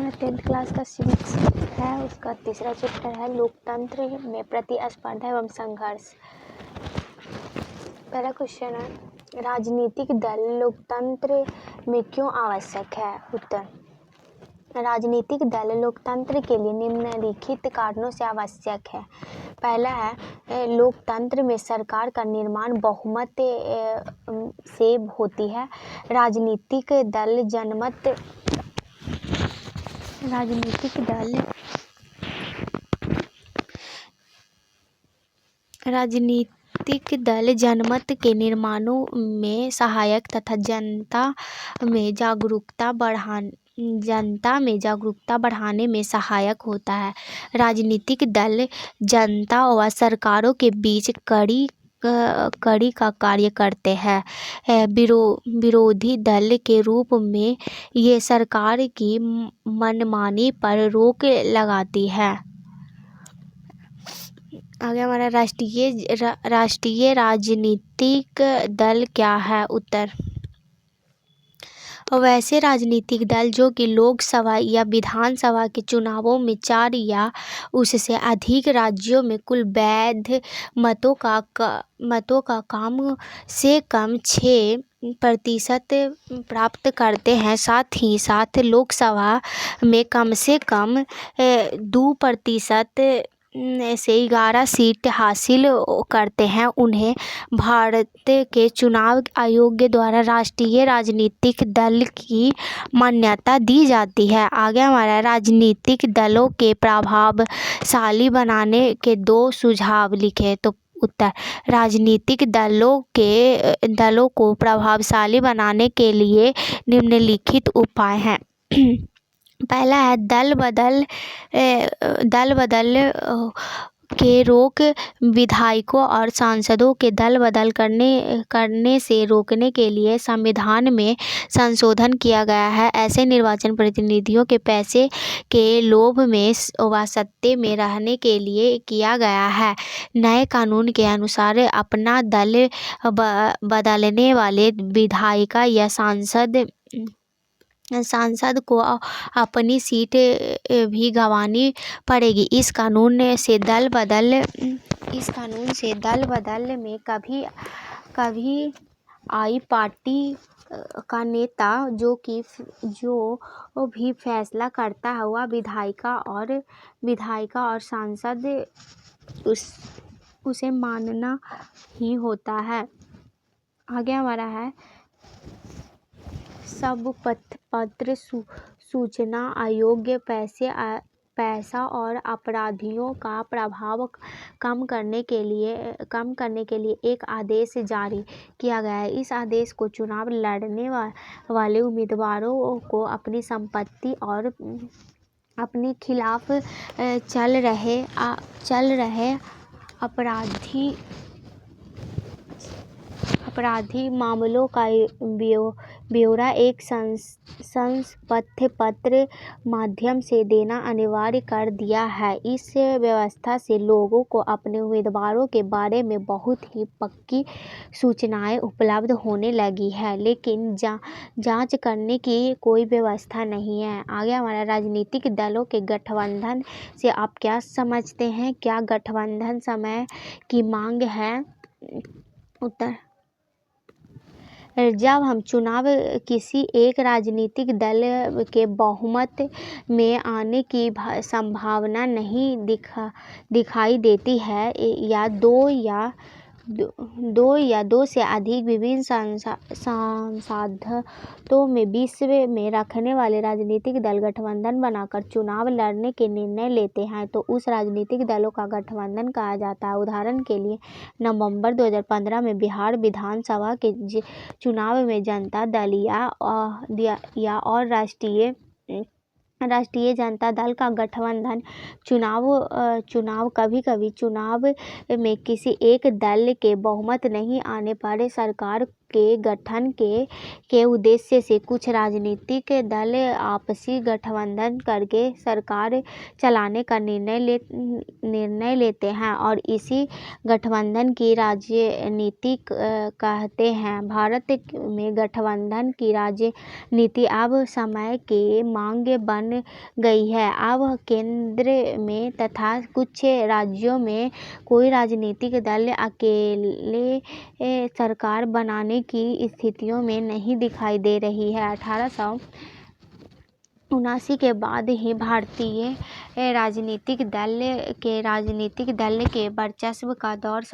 हमारा 10th class का civics है, उसका तीसरा चैप्टर है लोकतंत्र में प्रतिस्पर्धा एवं संघर्ष। पहला क्वेश्चन है, राजनीतिक दल लोकतंत्र में क्यों आवश्यक है? उत्तर, राजनीतिक दल लोकतंत्र के लिए निम्नलिखित कारणों से आवश्यक है। पहला है, लोकतंत्र में सरकार का निर्माण बहुमत से होती है। राजनीतिक दल जनमत के निर्माणों में सहायक तथा जनता में जागरूकता बढ़ाने में सहायक होता है। राजनीतिक दल जनता व सरकारों के बीच कड़ी का कार्य करते हैं। विरोधी दल के रूप में ये सरकार की मनमानी पर रोक लगाती है। आगे हमारा राष्ट्रीय राजनीतिक दल क्या है? उत्तर, वैसे राजनीतिक दल जो कि लोकसभा या विधानसभा के चुनावों में 4 या उससे अधिक राज्यों में कुल वैध मतों का कम से कम 6% प्राप्त करते हैं। साथ ही साथ लोकसभा में कम से कम 2% से 11 सीट हासिल करते हैं, उन्हें भारत के चुनाव आयोग द्वारा राष्ट्रीय राजनीतिक दल की मान्यता दी जाती है। आगे हमारा राजनीतिक दलों के प्रभावशाली बनाने के 2 सुझाव लिखे। तो उत्तर, राजनीतिक दलों को प्रभावशाली बनाने के लिए निम्नलिखित उपाय हैं। पहला है, दल बदल के रोक विधायकों और सांसदों के दल बदल करने से रोकने के लिए संविधान में संशोधन किया गया है। ऐसे निर्वाचन प्रतिनिधियों के पैसे के लोभ में व सत्ता में रहने के लिए किया गया है। नए कानून के अनुसार अपना दल बदलने वाले विधायक या सांसद को अपनी सीट भी गंवानी पड़ेगी। इस कानून से दल बदल में कभी आई पार्टी का नेता जो भी फैसला करता है वह विधायिका और सांसद उसे मानना ही होता है। आगे हमारा है, सब पत्र सूचना आयोग पैसा और अपराधियों का प्रभाव कम करने के लिए एक आदेश जारी किया गया है। इस आदेश को चुनाव लड़ने वाले उम्मीदवारों को अपनी संपत्ति और अपने खिलाफ चल रहे आपराधिक मामलों का ब्यौरा एक शंसापन्न पत्र माध्यम से देना अनिवार्य कर दिया है। इस व्यवस्था से लोगों को अपने उम्मीदवारों के बारे में बहुत ही पक्की सूचनाएं उपलब्ध होने लगी है, लेकिन जांच करने की कोई व्यवस्था नहीं है। आगे हमारा राजनीतिक दलों के गठबंधन से आप क्या समझते हैं? क्या गठबंधन समय की मांग है? उत्तर, जब हम चुनाव किसी एक राजनीतिक दल के बहुमत में आने की संभावना नहीं दिखाई देती है या दो से अधिक विभिन्न सांसदों में विश्व में रखने वाले राजनीतिक दल गठबंधन बनाकर चुनाव लड़ने के निर्णय लेते हैं तो उस राजनीतिक दलों का गठबंधन कहा जाता है। उदाहरण के लिए नवंबर 2015 में बिहार विधानसभा के चुनाव में जनता दल और राष्ट्रीय जनता दल का गठबंधन कभी-कभी चुनाव में किसी एक दल के बहुमत नहीं आने पर सरकार के गठन के उद्देश्य से कुछ राजनीतिक दल आपसी गठबंधन करके सरकार चलाने का निर्णय लेते हैं और इसी गठबंधन की राजनीति कहते हैं। भारत में गठबंधन की राजनीति अब समय की मांग बन गई है। अब केंद्र में तथा कुछ राज्यों में कोई राजनीतिक दल अकेले सरकार बनाने की स्थितियों में नहीं दिखाई दे रही है। 1879 के बाद ही भारतीय राजनीतिक दल के वर्चस्व का दौर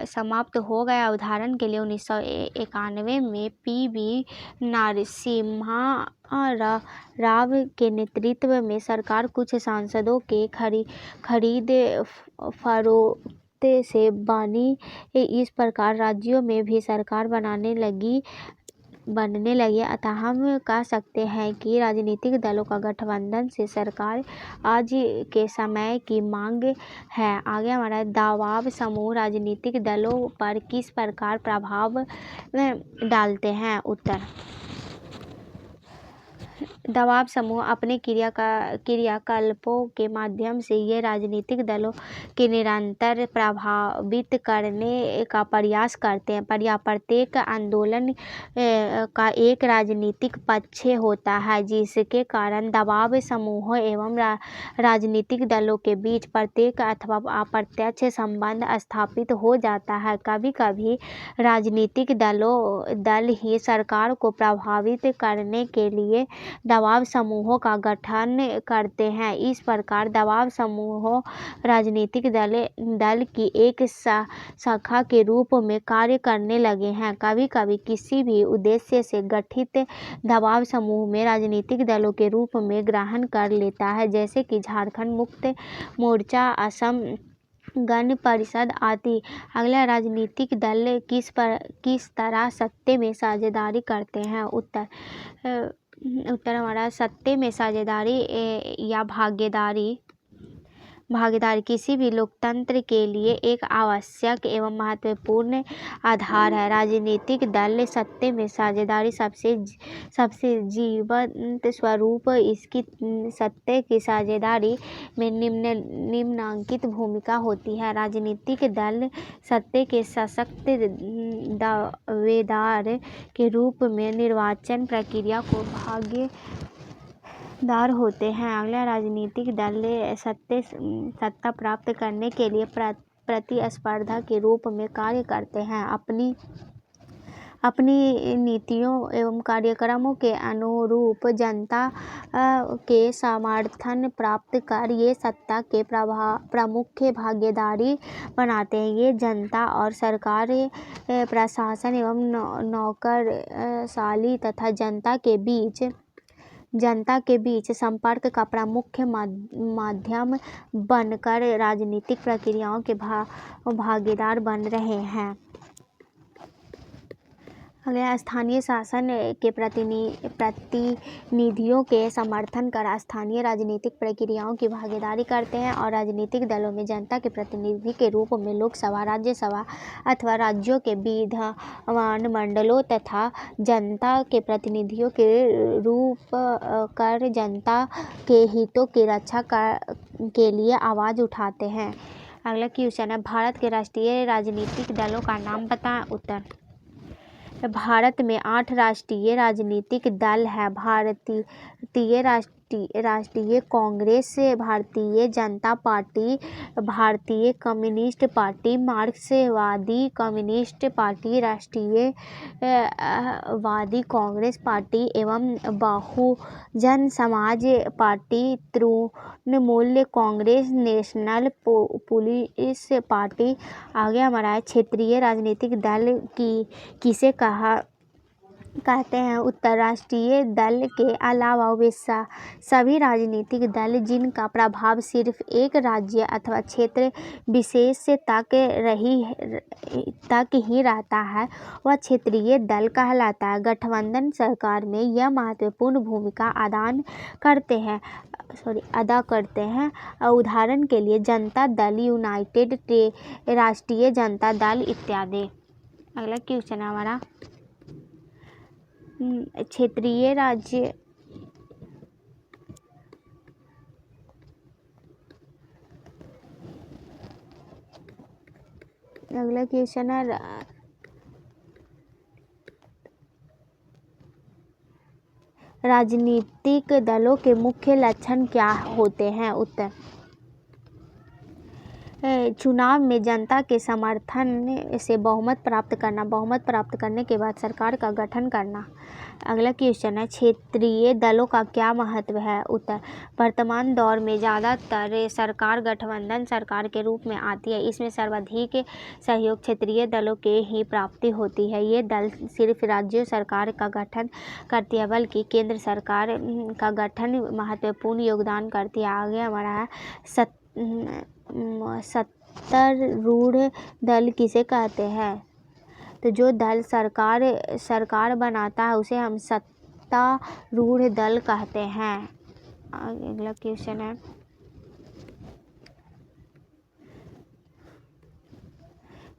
समाप्त हो गया। उदाहरण के लिए 1991 में पी.वी. नरसिम्हा राव के नेतृत्व में सरकार कुछ सांसदों के खरीद फरोख्त से बनी। इस प्रकार राज्यों में भी सरकार बनने लगी। अतः हम कह सकते हैं कि राजनीतिक दलों का गठबंधन से सरकार आज के समय की मांग है। आगे हमारा दबाव समूह राजनीतिक दलों पर किस प्रकार प्रभाव डालते हैं। उत्तर: दबाव समूह अपने क्रियाकलापों के माध्यम से ये राजनीतिक दलों के निरंतर प्रभावित करने का प्रयास करते हैं। प्रत्येक आंदोलन का एक राजनीतिक पक्ष होता है, जिसके कारण दबाव समूहों एवं राजनीतिक दलों के बीच प्रत्यक्ष अथवा अप्रत्यक्ष संबंध स्थापित हो जाता है। कभी-कभी राजनीतिक दल ही सरकार को प्रभावित करने के लिए दबाव समूहों का गठन करते हैं। इस प्रकार दबाव समूह राजनीतिक दल की एक शाखा के रूप में कार्य करने लगे हैं। कभी-कभी किसी भी उद्देश्य से गठित दबाव समूह में राजनीतिक दलों के रूप में ग्रहण कर लेता है, जैसे कि झारखंड मुक्ति मोर्चा, असम गण परिषद आदि। अगला, राजनीतिक दल किस तरह सत्ता में साझेदारी करते हैं। उत्तर हमारा सत्ता में साझेदारी या भागीदारी किसी भी लोकतंत्र के लिए एक आवश्यक एवं महत्वपूर्ण आधार है। राजनीतिक दल सत्ता में साझेदारी सबसे जीवंत स्वरूप इसकी सत्ता की साझेदारी में निम्नलिखित भूमिका होती है। राजनीतिक दल सत्ता के सशक्त दावेदार के रूप में निर्वाचन प्रक्रिया को भागीदार होते हैं। अगला, राजनीतिक दल सत्ता प्राप्त करने के लिए प्रतिस्पर्धा के रूप में कार्य करते हैं। अपनी नीतियों एवं कार्यक्रमों के अनुरूप जनता के समर्थन प्राप्त कर ये सत्ता के प्रमुख भागीदारी बनाते हैं। ये जनता और सरकार, प्रशासन एवं नौकरशाही तथा जनता के बीच संपर्क का प्रमुख माध्यम बनकर राजनीतिक प्रक्रियाओं के भागीदार बन रहे हैं। अगला, स्थानीय शासन के प्रतिनिधियों के समर्थन कर स्थानीय राजनीतिक प्रक्रियाओं की भागीदारी करते हैं और राजनीतिक दलों में जनता के प्रतिनिधि के रूप में लोकसभा, राज्यसभा अथवा राज्यों के विधान मंडलों तथा जनता के प्रतिनिधियों के रूप कर जनता के हितों की रक्षा के लिए आवाज उठाते हैं। अगला क्वेश्चन है, भारत के राष्ट्रीय राजनीतिक दलों का नाम बताएं। उत्तर: भारत में 8 राष्ट्रीय राजनीतिक दल हैं। भारतीय राष्ट्रीय कांग्रेस, भारतीय Janata party, Bharatiya communist party, Marxvadi communist party, Rashtriyavadi Congress party एवं Bahujan Samaj party, Trinamool Congress, national people's party. आगे हमारा है, क्षेत्रीय राजनीतिक दल किसे कहते हैं। उत्तर: राष्ट्रीय दल के अलावा वे सभी राजनीतिक दल जिनका प्रभाव सिर्फ एक राज्य अथवा क्षेत्र विशेष तक ही रहता है, वह क्षेत्रीय दल कहलाता है। गठबंधन सरकार में यह महत्वपूर्ण भूमिका अदा करते हैं। उदाहरण के लिए जनता दल, यूनाइटेड राष्ट्रीय जनता दल इत्यादि। अगला क्वेश्चन है हमारा क्षेत्रीय राज्य अगला क्वेश्चन है राजनीतिक दलों के मुख्य लक्षण क्या होते हैं। उत्तर, चुनाव में जनता के समर्थन से बहुमत प्राप्त करना, बहुमत प्राप्त करने के बाद सरकार का गठन करना। अगला क्वेश्चन है क्षेत्रीय दलों का क्या महत्व है। उत्तर, वर्तमान दौर में ज़्यादातर सरकार गठबंधन सरकार के रूप में आती है। इसमें सर्वाधिक सहयोग क्षेत्रीय दलों के ही प्राप्ति होती है। ये दल सिर्फ राज्य सरकार का गठन करती है बल्कि केंद्र सरकार का गठन महत्वपूर्ण योगदान करती है। आगे हमारा है सत्तारूढ़ दल किसे कहते हैं। तो जो दल सरकार बनाता है उसे हम सत्तारूढ़ दल कहते हैं। अगला क्वेश्चन है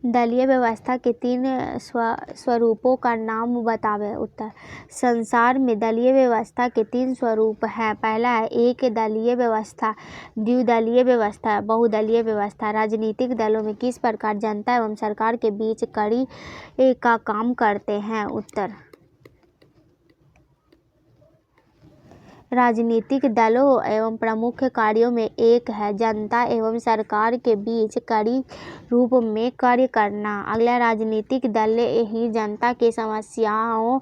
दलीय व्यवस्था के 3 स्वरूपों का नाम बतावें। उत्तर, संसार में दलीय व्यवस्था के 3 स्वरूप हैं। पहला है एक दलीय व्यवस्था, द्विदलीय व्यवस्था, बहुदलीय व्यवस्था। राजनीतिक दलों में किस प्रकार जनता एवं सरकार के बीच कड़ी का काम करते हैं। उत्तर, राजनीतिक दलों एवं प्रमुख कार्यों में एक है जनता एवं सरकार के बीच कड़ी रूप में कार्य करना। अगला, राजनीतिक दल ही जनता की समस्याओं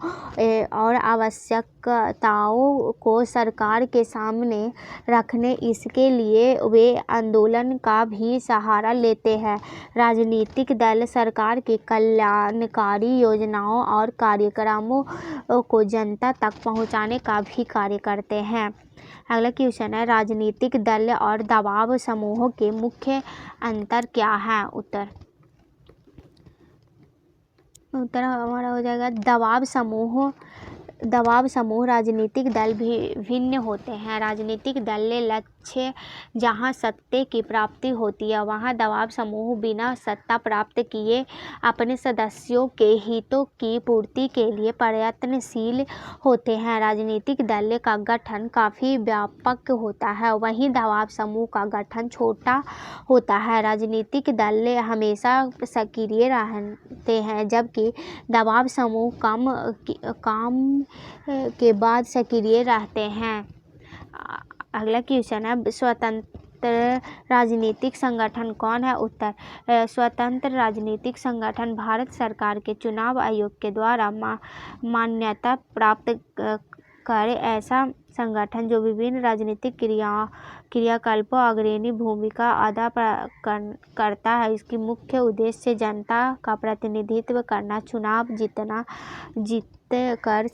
और आवश्यकताओं को सरकार के सामने रखने इसके लिए वे आंदोलन का भी सहारा लेते हैं। राजनीतिक दल सरकार की कल्याणकारी योजनाओं और कार्यक्रमों को जनता तक पहुंचाने का भी कार्य करते हैं। अगला क्वेश्चन है राजनीतिक दल और दबाव समूहों के मुख्य अंतर क्या है। उत्तर हमारा हो जाएगा दबाव समूह राजनीतिक दल भी भिन्न होते हैं। राजनीतिक दल लक्ष्य जहां सत्ता की प्राप्ति होती है वहां दबाव समूह बिना सत्ता प्राप्त किए अपने सदस्यों के हितों की पूर्ति के लिए प्रयत्नशील होते हैं। राजनीतिक दल का गठन काफ़ी व्यापक होता है वहीं दबाव समूह का गठन छोटा होता है। राजनीतिक दल हमेशा सक्रिय रहते हैं जबकि दबाव समूह काम के बाद सक्रिय रहते हैं। अगला क्वेश्चन है स्वतंत्र राजनीतिक संगठन कौन है। उत्तर, स्वतंत्र राजनीतिक संगठन भारत सरकार के चुनाव आयोग के द्वारा मान्यता प्राप्त करे ऐसा संगठन जो विभिन्न राजनीतिक क्रियाकलापों अग्रणी भूमिका अदा करता है। इसकी मुख्य उद्देश्य जनता का प्रतिनिधित्व करना, चुनाव जीतकर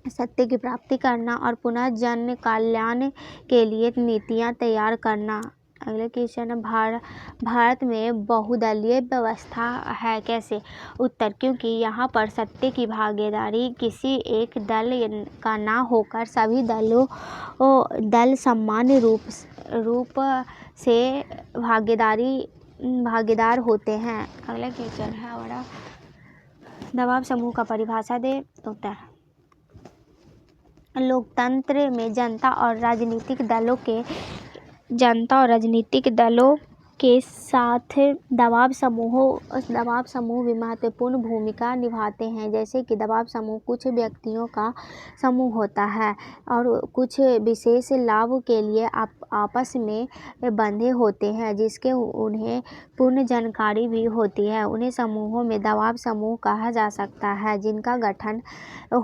सत्ता की प्राप्ति करना और पुनः जन कल्याण के लिए नीतियां तैयार करना। अगला क्वेश्चन है भारत में बहुदलीय व्यवस्था है कैसे। उत्तर, क्योंकि यहाँ पर सत्ता की भागीदारी किसी एक दल का ना होकर सभी दल सामान्य रूप से भागीदार होते हैं। अगला क्वेश्चन है हमारा दबाव समूह का परिभाषा दे। उत्तर, लोकतंत्र में जनता और राजनीतिक दलों के साथ दबाव समूह भी महत्वपूर्ण भूमिका निभाते हैं। जैसे कि दबाव समूह कुछ व्यक्तियों का समूह होता है और कुछ विशेष लाभ के लिए आपस में बंधे होते हैं जिसके उन्हें पूर्ण जानकारी भी होती है। उन्हें समूहों में दबाव समूह कहा जा सकता है जिनका गठन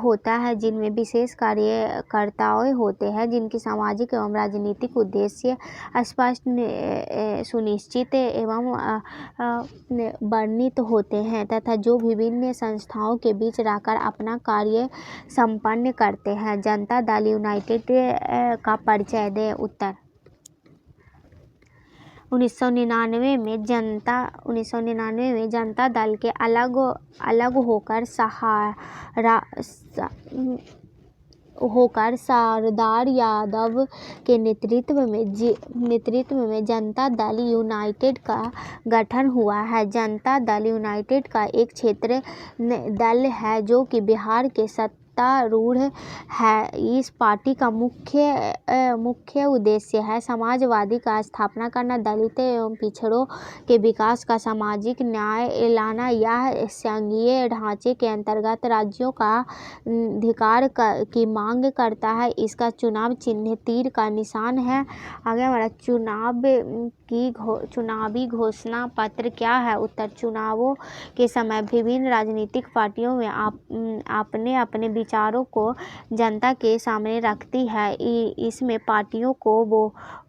होता है जिनमें विशेष कार्यकर्ताएं होते हैं जिनकी सामाजिक एवं राजनीतिक उद्देश्य स्पष्ट सुनिश्चित एवं वर्णित होते हैं तथा जो विभिन्न संस्थाओं के बीच रहकर अपना कार्य संपन्न करते हैं। जनता दल यूनाइटेड का परिचय दें। उत्तर, 1999 में जनता दल के अलग होकर होकर सरदार यादव के नेतृत्व में जनता दल यूनाइटेड का गठन हुआ है। जनता दल यूनाइटेड का एक क्षेत्रीय दल है जो कि बिहार के सत्तारूढ़ है। इस पार्टी का मुख्य उद्देश्य है समाजवादी का स्थापना करना, दलित एवं पिछड़ों के विकास का सामाजिक न्याय लाना। यह संघीय ढांचे के अंतर्गत राज्यों का अधिकार की मांग करता है। इसका चुनाव चिन्ह तीर का निशान है। आगे हमारा चुनावी घोषणा पत्र क्या है? उत्तर, चुनावों के समय विभिन्न राजनीतिक पार्टियों में अपने अपने विचारों को जनता के सामने रखती है। इसमें पार्टियों को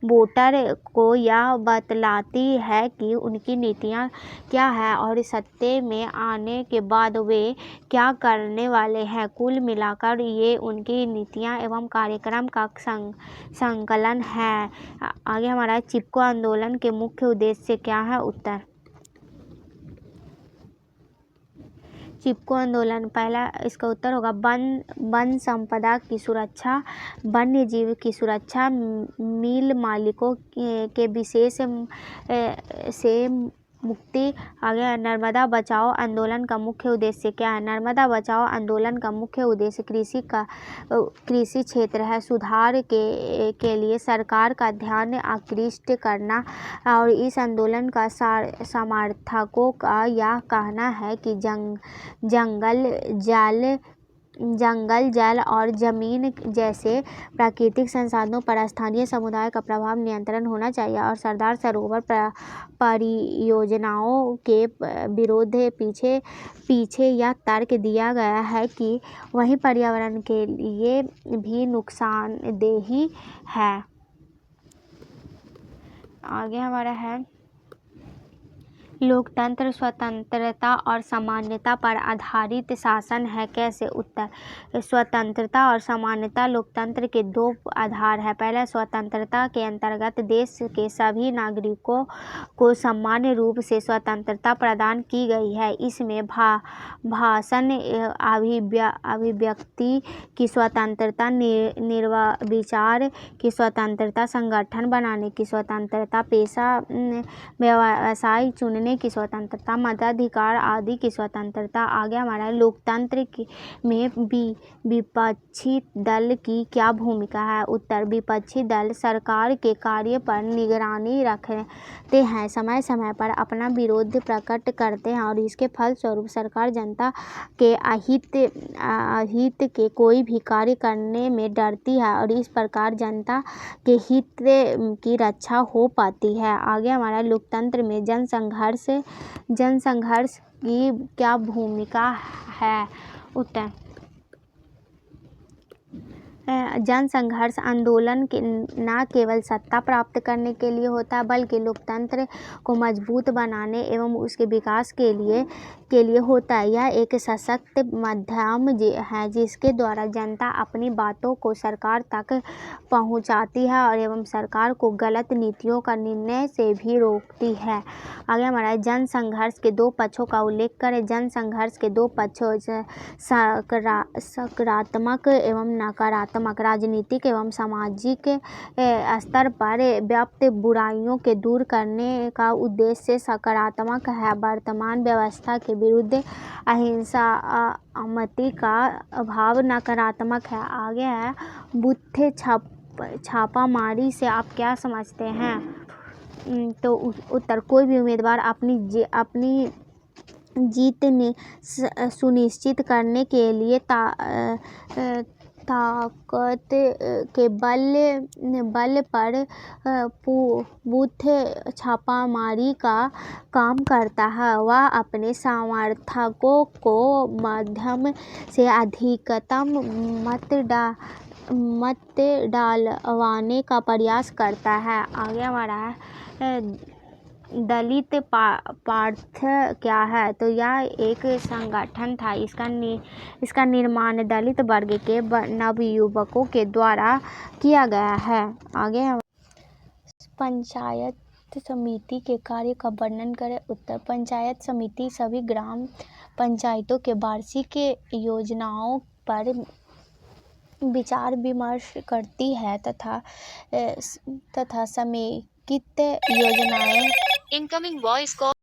वोटर को यह बतलाती है कि उनकी नीतियाँ क्या है और सत्ता में आने के बाद वे क्या करने वाले हैं। कुल मिलाकर ये उनकी नीतियाँ एवं कार्यक्रम का संकलन है। आगे हमारा चिपको आंदोलन के मुख्य उद्देश्य क्या है? उत्तर, चिपको आंदोलन, पहला इसका उत्तर होगा वन संपदा की सुरक्षा, वन्य जीव की सुरक्षा, मिल मालिकों के विशेष से मुक्ति। आगे, नर्मदा बचाओ आंदोलन का मुख्य उद्देश्य क्या है? नर्मदा बचाओ आंदोलन का मुख्य उद्देश्य कृषि क्षेत्र है सुधार के लिए सरकार का ध्यान आकृष्ट करना। और इस आंदोलन का समर्थकों का यह कहना है कि जंगल, जल और जमीन जैसे प्राकृतिक संसाधनों पर स्थानीय समुदाय का प्रभाव नियंत्रण होना चाहिए। और सरदार सरोवर परियोजनाओं के विरोध पीछे यह तर्क दिया गया है कि वही पर्यावरण के लिए भी नुकसानदेही है। आगे हमारा है लोकतंत्र स्वतंत्रता और सामान्यता पर आधारित शासन है। कैसे? उत्तर, स्वतंत्रता और सामान्यता लोकतंत्र के दो आधार है। पहला, स्वतंत्रता के अंतर्गत देश के सभी नागरिकों को सामान्य रूप से स्वतंत्रता प्रदान की गई है। इसमें भाषण, अभिव्यक्ति की स्वतंत्रता, निर्विचार की स्वतंत्रता, संगठन बनाने की स्वतंत्रता, पेशा व्यवसाय चुनने की स्वतंत्रता, मताधिकार आदि की स्वतंत्रता। आगे हमारा लोकतंत्र में विपक्षी दल की क्या भूमिका है? उत्तर, विपक्षी दल सरकार के कार्य पर निगरानी रखते हैं, समय समय पर अपना विरोध प्रकट करते हैं और इसके फलस्वरूप सरकार जनता के अहित के कोई भी कार्य करने में डरती है और इस प्रकार जनता के हित की रक्षा हो पाती है। आगे हमारा लोकतंत्र में जनसंघर्ष की क्या भूमिका है? उत्तर, जनसंघर्ष आंदोलन न केवल सत्ता प्राप्त करने के लिए होता है बल्कि लोकतंत्र को मजबूत बनाने एवं उसके विकास के लिए होता है। यह एक सशक्त माध्यम है जिसके द्वारा जनता अपनी बातों को सरकार तक पहुंचाती है और एवं सरकार को गलत नीतियों का निर्णय से भी रोकती है। आगे हमारा जनसंघर्ष के दो पक्षों का उल्लेख करें। जनसंघर्ष के दो पक्षों सकारात्मक एवं नकारात्मक, राजनीतिक एवं सामाजिक स्तर पर व्याप्त बुराइयों के दूर करने का उद्देश्य सकारात्मक है। वर्तमान व्यवस्था के विरुद्ध अहिंसा सहमति का अभाव नकारात्मक है। आगे है बूथ छापामारी से आप क्या समझते हैं? तो उत्तर, कोई भी उम्मीदवार अपनी जीत सुनिश्चित करने के लिए ताकत के बल पर बूथ छापामारी का काम करता है। वह अपने समर्थकों को माध्यम से अधिकतम मत डालवाने का प्रयास करता है। आगे हमारा है दलित पार्टी क्या है? तो यह एक संगठन था। इसका निर्माण दलित वर्ग के नवयुवकों के द्वारा किया गया है। आगे पंचायत समिति के कार्य का वर्णन करें। उत्तर, पंचायत समिति सभी ग्राम पंचायतों के वार्षिक योजनाओं पर विचार विमर्श करती है तथा समेकित योजनाएं इनकमिंग वॉइस कॉल